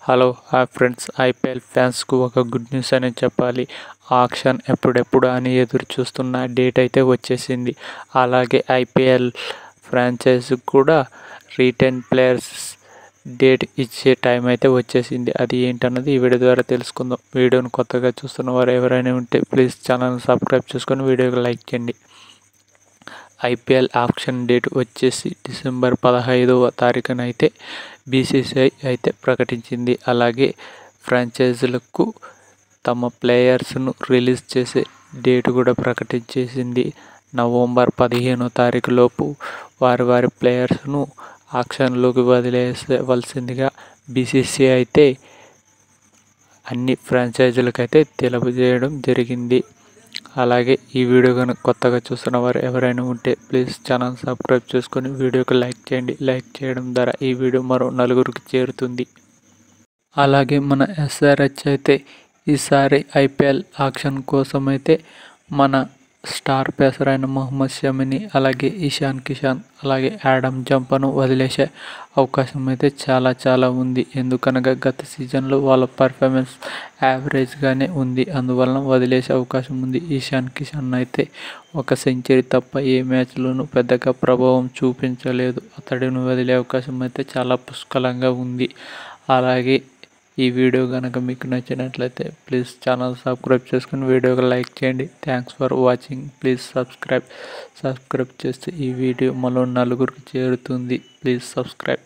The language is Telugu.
హలో హాయ్ ఫ్రెండ్స్, ఐపీఎల్ ఫ్యాన్స్కు ఒక గుడ్ న్యూస్ అనే చెప్పాలి. ఆక్షన్ ఎప్పుడెప్పుడు అని ఎదురు చూస్తున్న డేట్ అయితే వచ్చేసింది. అలాగే ఐపీఎల్ ఫ్రాంచైజీకి కూడా రిటైన్ ప్లేయర్స్ డేట్ ఇచ్చే టైం అయితే వచ్చేసింది. అది ఏంటన్నది ఈ వీడియో ద్వారా తెలుసుకుందాం. వీడియోను కొత్తగా చూస్తున్న వారు ఎవరైనా ఉంటే ప్లీజ్ ఛానల్ సబ్స్క్రైబ్ చేసుకొని వీడియోకి లైక్ చేయండి. ఐపీఎల్ ఆప్షన్ డేట్ వచ్చేసి డిసెంబర్ 15వ తారీఖున అయితే బీసీసీఐ అయితే ప్రకటించింది. అలాగే ఫ్రాంచైజీలకు తమ ప్లేయర్స్ను రిలీజ్ చేసే డేట్ కూడా ప్రకటించేసింది. నవంబర్ 15వ తారీఖు లోపు వారి ప్లేయర్స్ను ఆక్షన్లోకి వదిలేవలసిందిగా బీసీసీఐ అయితే అన్ని ఫ్రాంచైజీలకైతే తెలియజేయడం జరిగింది. అలాగే ఈ వీడియో కనుక కొత్తగా చూస్తున్న వారు ఎవరైనా ఉంటే ప్లీజ్ ఛానల్ సబ్స్క్రైబ్ చేసుకొని వీడియోకి లైక్ చేయండి. లైక్ చేయడం ద్వారా ఈ వీడియో మరో నలుగురికి చేరుతుంది. అలాగే మన ఎస్ఆర్హెచ్ అయితే ఈసారి ఐపీఎల్ ఆక్షన్ కోసం అయితే మన స్టార్ పేసర్ అయిన మొహమ్మద్ షమిని, అలాగే ఇషాన్ కిషాన్, అలాగే యాడమ్ జంపాను వదిలేసే అవకాశం అయితే చాలా ఉంది. ఎందుకనగా గత సీజన్లో వాళ్ళ పర్ఫార్మెన్స్ యావరేజ్గానే ఉంది. అందువలన వదిలేసే అవకాశం ఉంది. ఇషాన్ కిషాన్ అయితే ఒక సెంచరీ తప్ప ఏ మ్యాచ్లోనూ పెద్దగా ప్రభావం చూపించలేదు. అతడిని వదిలే అవకాశం అయితే చాలా పుష్కలంగా ఉంది. అలాగే ఈ వీడియో కనుక మీకు నచ్చినట్లయితే ప్లీజ్ ఛానల్ సబ్స్క్రైబ్ చేసుకుని వీడియోకి లైక్ చేయండి. Thanks for watching. Please subscribe చేస్తే ఈ వీడియో మరో నలుగురికి చేరుతుంది. Please subscribe.